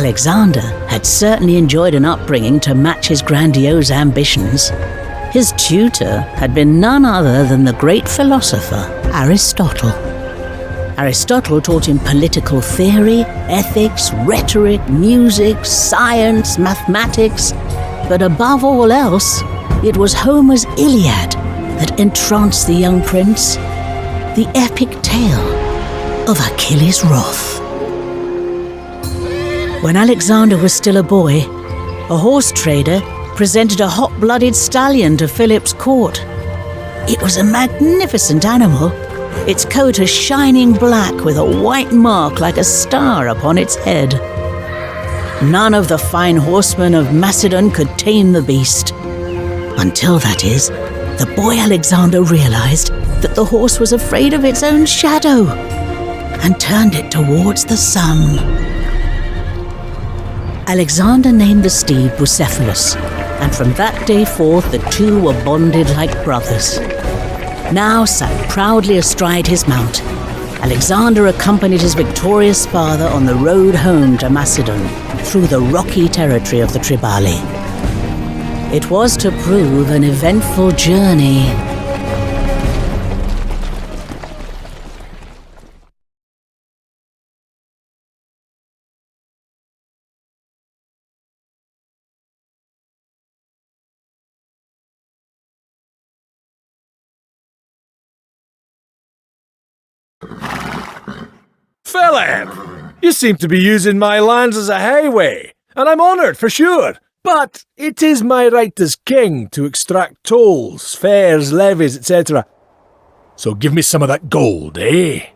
Alexander had certainly enjoyed an upbringing to match his grandiose ambitions. His tutor had been none other than the great philosopher Aristotle. Aristotle taught him political theory, ethics, rhetoric, music, science, mathematics, but above all else, it was Homer's Iliad that entranced the young prince, the epic tale of Achilles' wrath. When Alexander was still a boy, a horse trader presented a hot-blooded stallion to Philip's court. It was a magnificent animal, its coat a shining black with a white mark like a star upon its head. None of the fine horsemen of Macedon could tame the beast. Until, that is, the boy Alexander realized that the horse was afraid of its own shadow and turned it towards the sun. Alexander named the steed Bucephalus, and from that day forth the two were bonded like brothers. Now sat proudly astride his mount, Alexander accompanied his victorious father on the road home to Macedon through the rocky territory of the Triballi. It was to prove an eventful journey. Philip! You seem to be using my lands as a highway, and I'm honoured for sure. But it is my right as king to extract tolls, fares, levies, etc. So give me some of that gold, eh?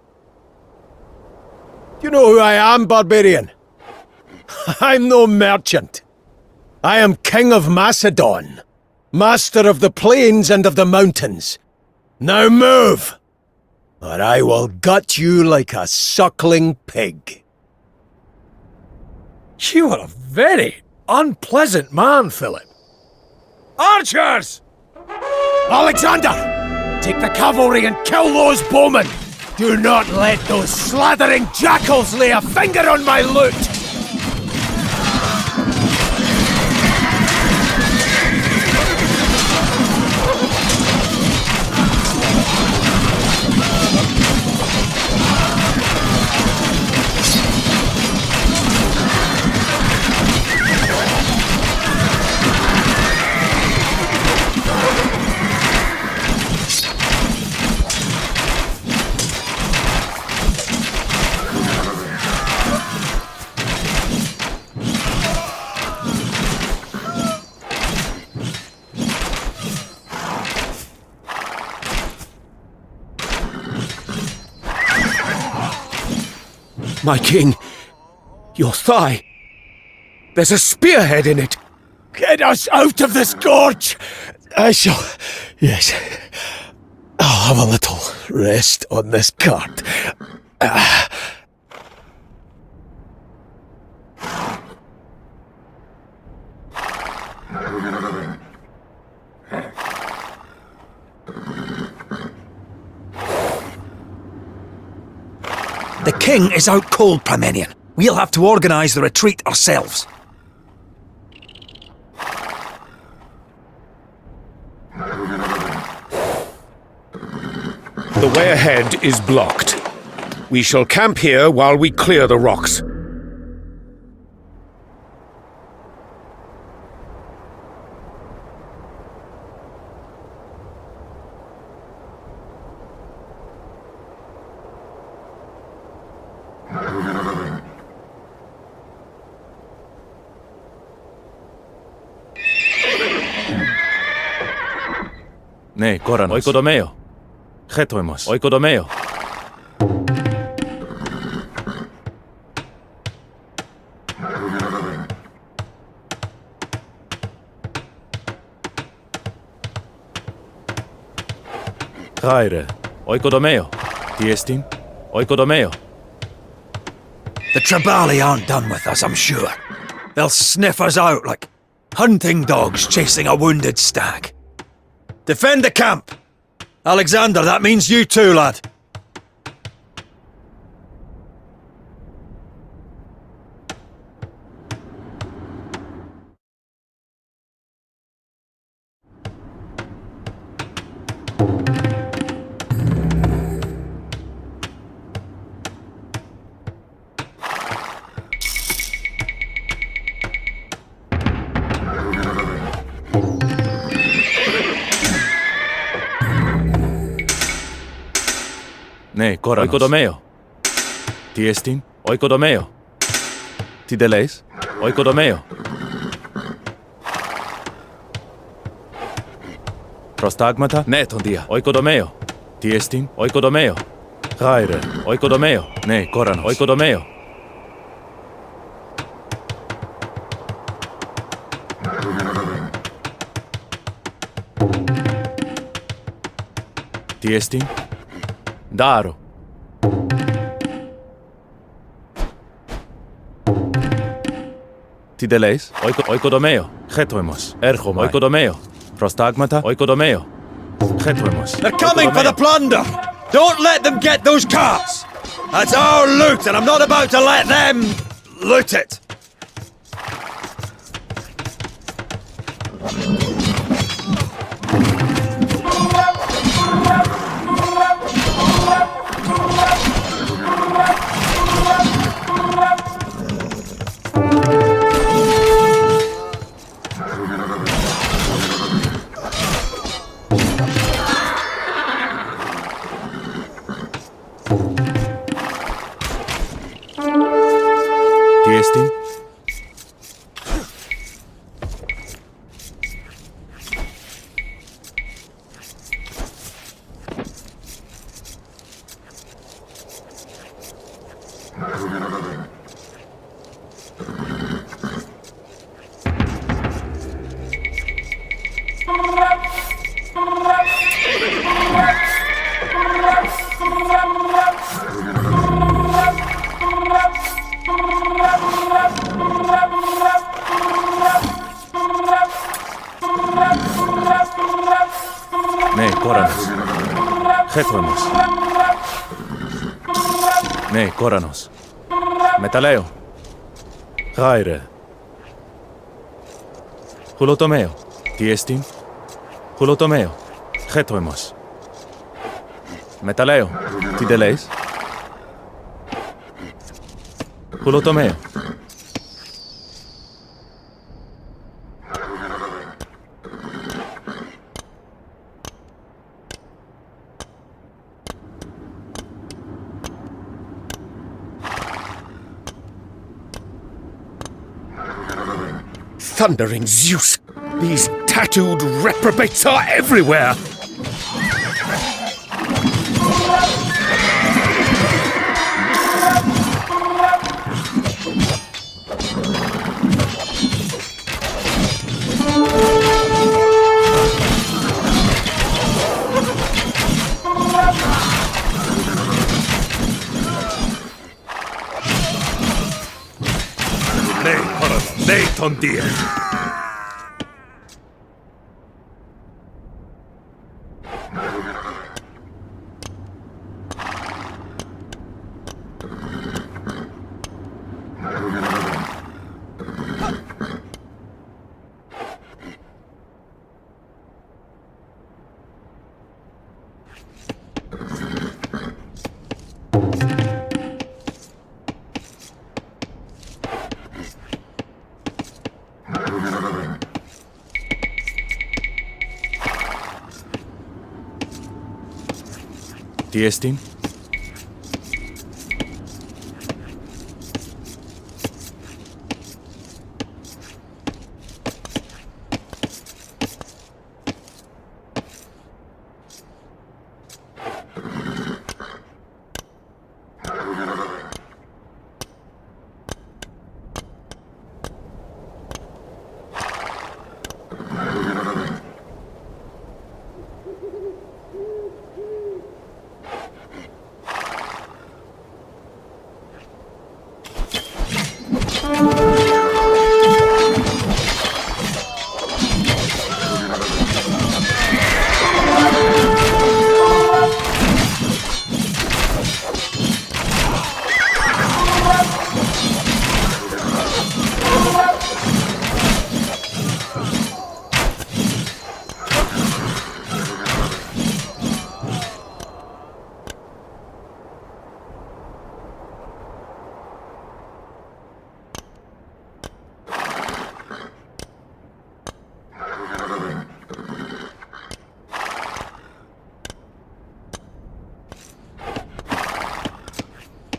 You know who I am, barbarian? I'm no merchant. I am King of Macedon, master of the plains and of the mountains. Now move, or I will gut you like a suckling pig. You are a very unpleasant man, Philip. Archers! Alexander! Take the cavalry and kill those bowmen! Do not let those slathering jackals lay a finger on my loot! My king, your thigh. There's a spearhead in it. Get us out of this gorge! I shall... yes. I'll have a little rest on this cart. The king is out cold, Primenian. We'll have to organise the retreat ourselves. The way ahead is blocked. We shall camp here while we clear the rocks. Ναι, κόρανος. Οικοδομέο. Χέτοιμος. Οικοδομέο. Χάιρε. Οικοδομέο. Τι εστίν? Οικοδομέο. The Triballi aren't done with us, I'm sure. They'll sniff us out like hunting dogs chasing a wounded stag. Defend the camp! Alexander, that means you too, lad. Ναι, κόρανος. Οικοδομέο. Τι εστίν? Οικοδομέο. Τι δε λέεις? Οικοδομέο. Προστάγματα? Ναι, τον δία. Οικοδομέο. Τι εστίν? Οικοδομέο. Γάιρε. Οικοδομέο. Ναι, κόρανος. Οικοδομέο. Τι εστίν? Δάρο. Τι δε λέεις? Οικοδομέο. Χέτοιμος. Έρχομαι. Οικοδομέο. Προστάγματα. Οικοδομέο. Χέτοιμος. They're coming for the plunder! Don't let them get those carts! That's our loot, and I'm not about to let them loot it! Τι εστίν? Ναι, κόρανος. Χέτοιμος. Ναι, κόρανος. Μεταλλαίο. Γάιρε. Χουλοτομέο. Τι εστίν? Χουλοτομέο. Χέτοιμος. Μεταλλαίο. Τι δε λέεις? Χουλοτομέο. Thundering Zeus! These tattooed reprobates are everywhere! Ναι, τον δία. Τι εστίν?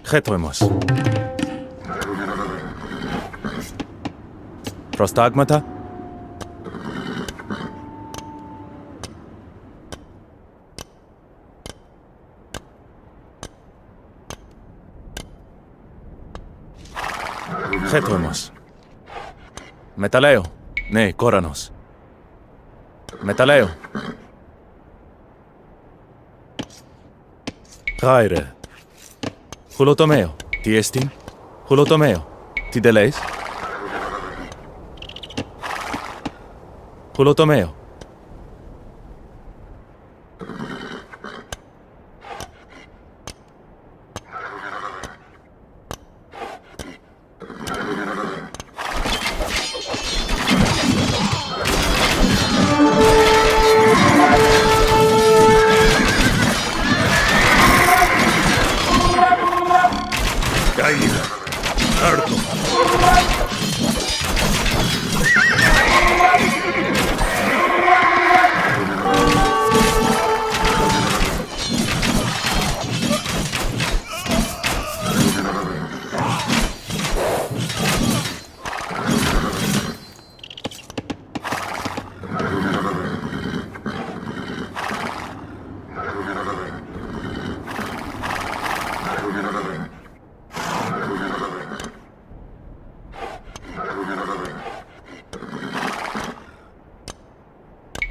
Χέτοιμος. Προστάγματα. Χέτοιμος. Μεταλλαίο. Ναι, κόρανος. Μεταλλαίο. Γάιρε. Χουλοτομαίο. Τι εστίν. Χουλοτομαίο. Τι τελέεις. Χουλοτομαίο.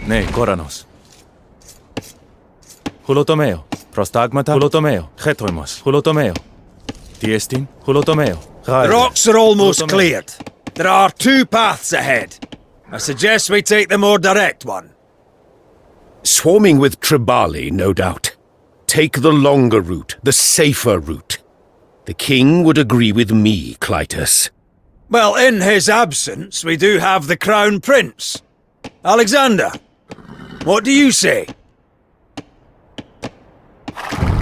Ναι, κόρανος. Χουλοτομαίο. Προστάγματα. Χουλοτομαίο. Χέτοιμος. Χουλοτομαίο. Τι εστίν. Χουλοτομαίο. The rocks are almost cleared. There are two paths ahead. I suggest we take the more direct one. Swarming with Tribali, no doubt. Take the longer route, the safer route. The king would agree with me, Clytus. Well, in his absence, we do have the Crown Prince. Alexander, what do you say?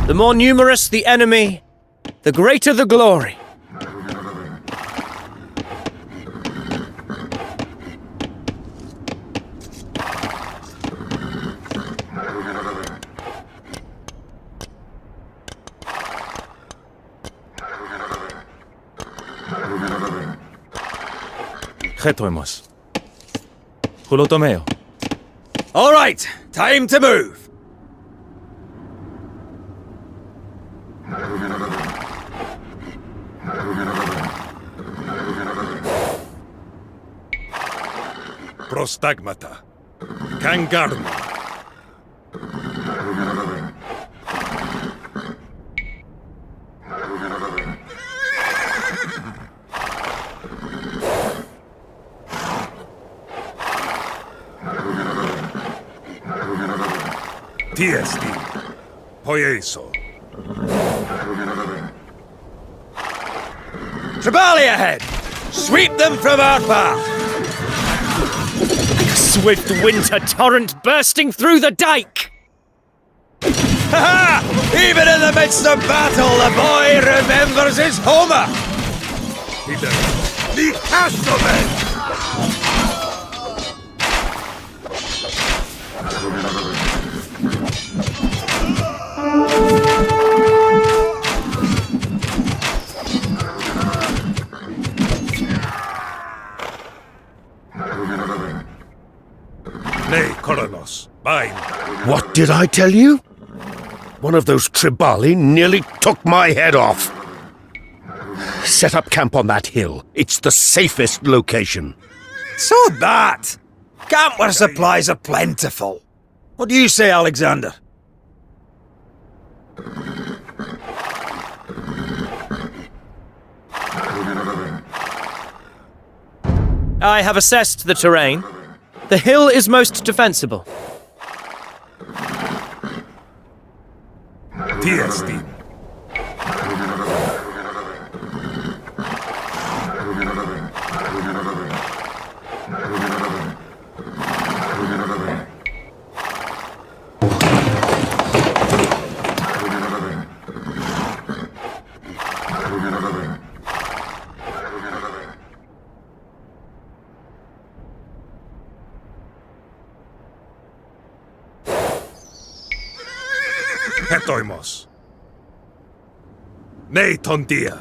The more numerous the enemy, the greater the glory. Χέτοιμος. Χουλοτομαίο. All right, time to move. Προστάγματα. Καγκάρμα. Τι εστί. Poieso. Tribali ahead! Sweep them from our path! Like a swift winter torrent bursting through the dike! Ha-ha! Even in the midst of battle, the boy remembers his Homer! The Astroman! Nay, Koronos, mine. What did I tell you? One of those Tribali nearly took my head off. Set up camp on that hill. It's the safest location. So that! Camp where supplies are plentiful. What do you say, Alexander? I have assessed the terrain. The hill is most defensible. Τι εστί. Έτοιμος. Nej, ton dia.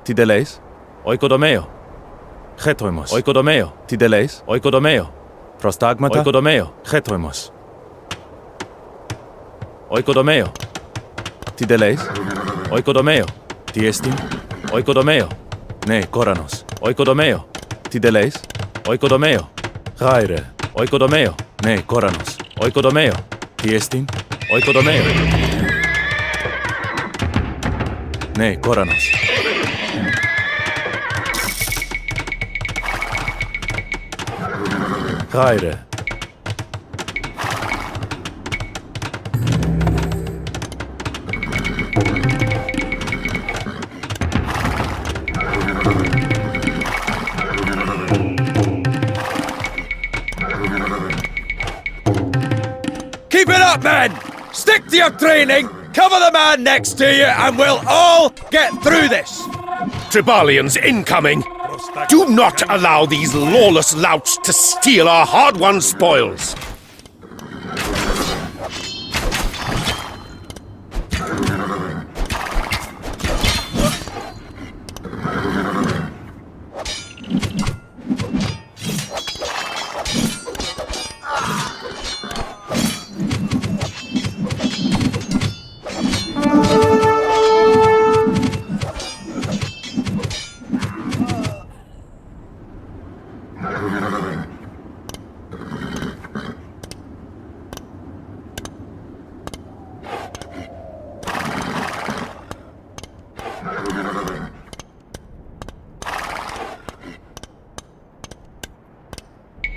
Tideleis, oikodomeo. Chetoimos, oikodomeo. Tideleis, oikodomeo. Prostagmata, oikodomeo. Chetoimos. Oikodomeo. Tideleis, oikodomeo. Tiestin, oikodomeo. Ne, koranos, oikodomeo. Tideleis, oikodomeo. Raire, oikodomeo. Ne, koranos, oikodomeo. Tiestin, oikodomeo. Ne, koranos. Raire. Keep it up, men! Stick to your training, cover the man next to you, and we'll all get through this! Tribalians incoming! Do not allow these lawless louts to steal our hard-won spoils!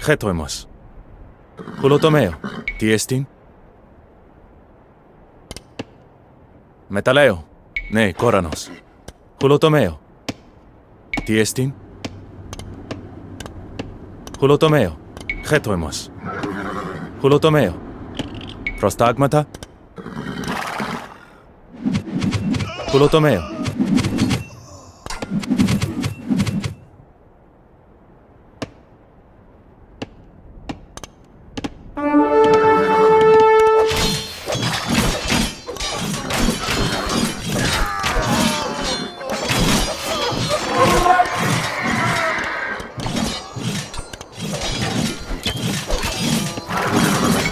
Chetoimos. Hulotomeo. Tiestin. Metaleo. Ne, koranos. Hulotomeo. Tiestin. Hulotomeo. Chetoimos. Hulotomeo. Prostagmata. Hulotomeo.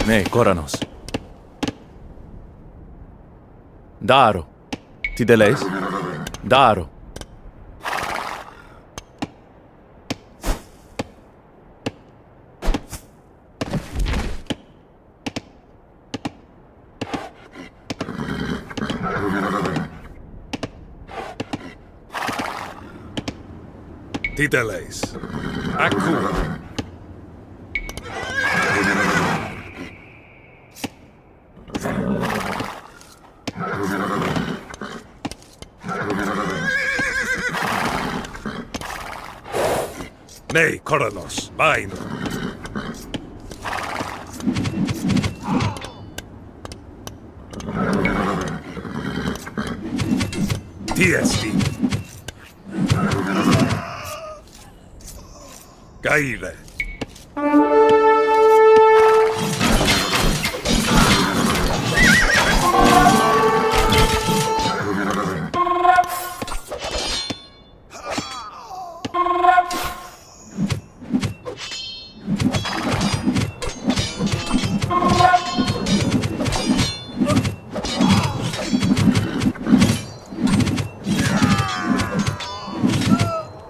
Ne, koranos. Daro. Tideleis? Daro. Tideleis. Akua. Nej, Koronos. Vain. Tiesti. Caire.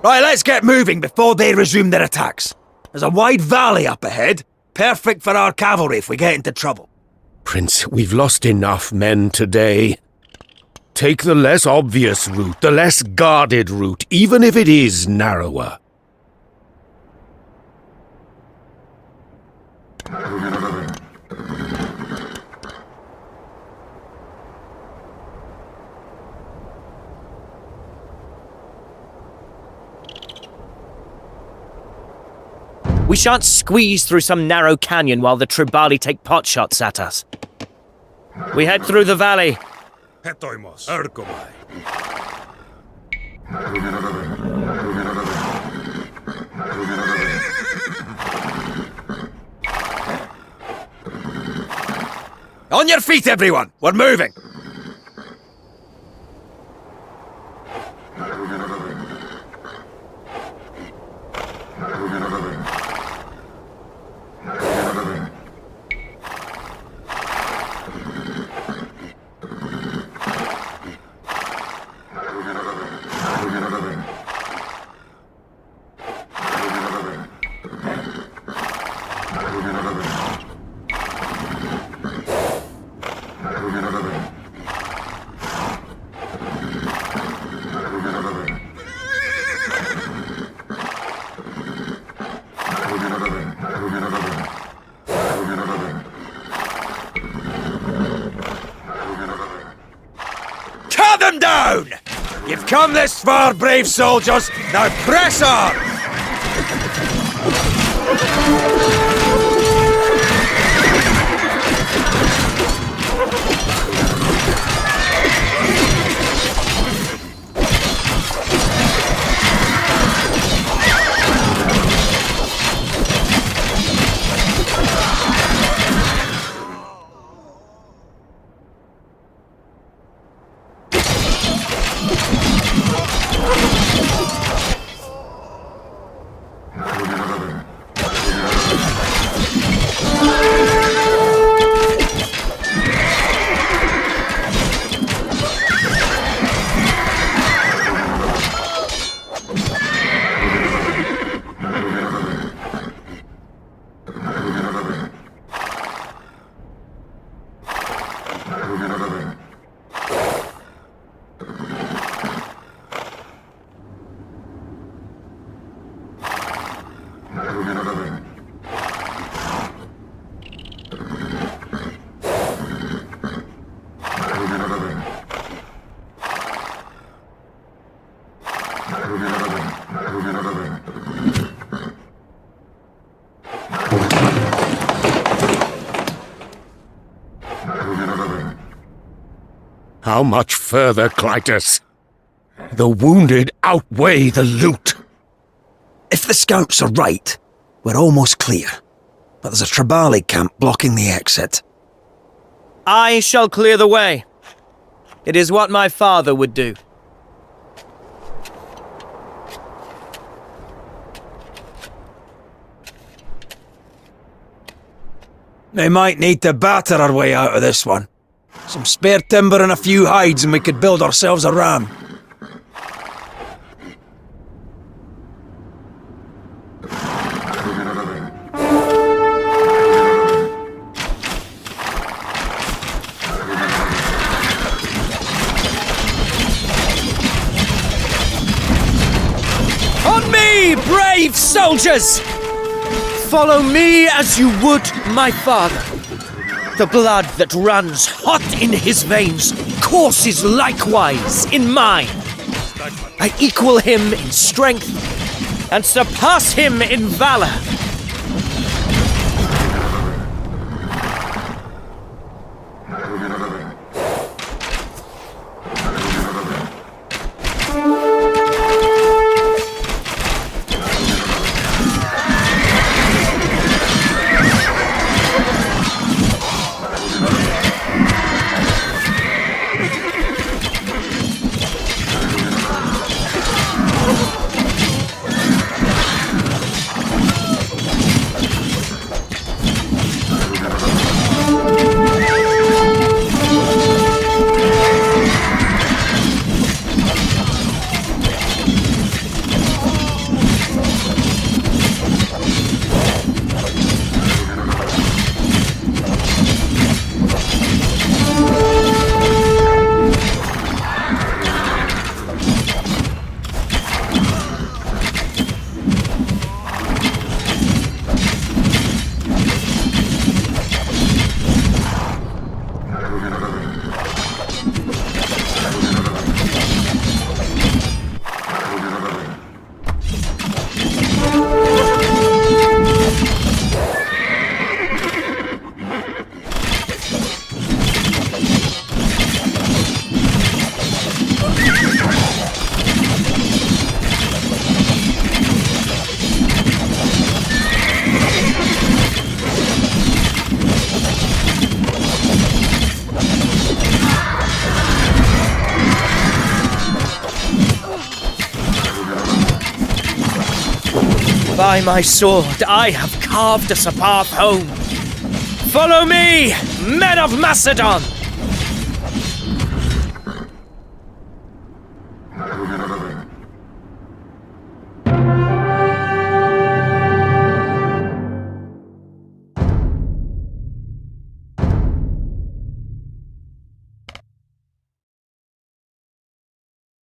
Right, let's get moving before they resume their attacks. There's a wide valley up ahead, perfect for our cavalry if we get into trouble. Prince, we've lost enough men today. Take the less obvious route, the less guarded route, even if it is narrower. We We shan't squeeze through some narrow canyon while the Tribali take potshots at us. We head through the valley. Hetoimos. Erkomai. On your feet, everyone! We're moving! Cut them down! You've come this far, brave soldiers. Now press on! How much further, Clytus? The wounded outweigh the loot. If the scouts are right, we're almost clear. But there's a Tribali camp blocking the exit. I shall clear the way. It is what my father would do. We might need to batter our way out of this one. Some spare timber and a few hides and we could build ourselves a ram. On me, brave soldiers! Follow me as you would my father. The blood that runs hot in his veins courses likewise in mine. I equal him in strength and surpass him in valor. By my sword, I have carved us a path home. Follow me, men of Macedon!